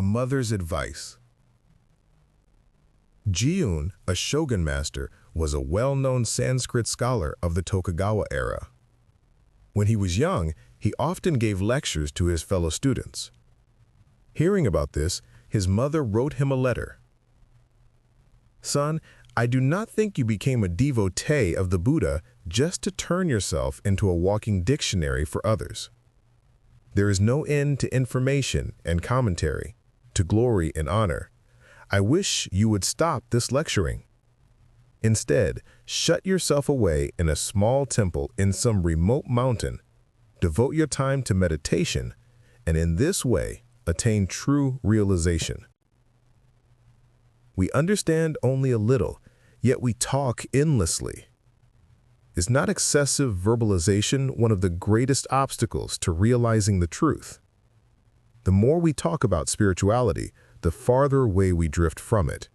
A Mother's Advice. Jiun, a Shogun master, was a well-known Sanskrit scholar of the Tokugawa era. When he was young, he often gave lectures to his fellow students. Hearing about this, his mother wrote him a letter. "Son, I do not think you became a devotee of the Buddha just to turn yourself into a walking dictionary for others. There is no end to information and commentary, to glory and honor. I wish you would stop this lecturing. Instead, shut yourself away in a small temple in some remote mountain, devote your time to meditation, and in this way, attain true realization." We understand only a little, yet we talk endlessly. Is not excessive verbalization one of the greatest obstacles to realizing the truth? The more we talk about spirituality, the farther away we drift from it.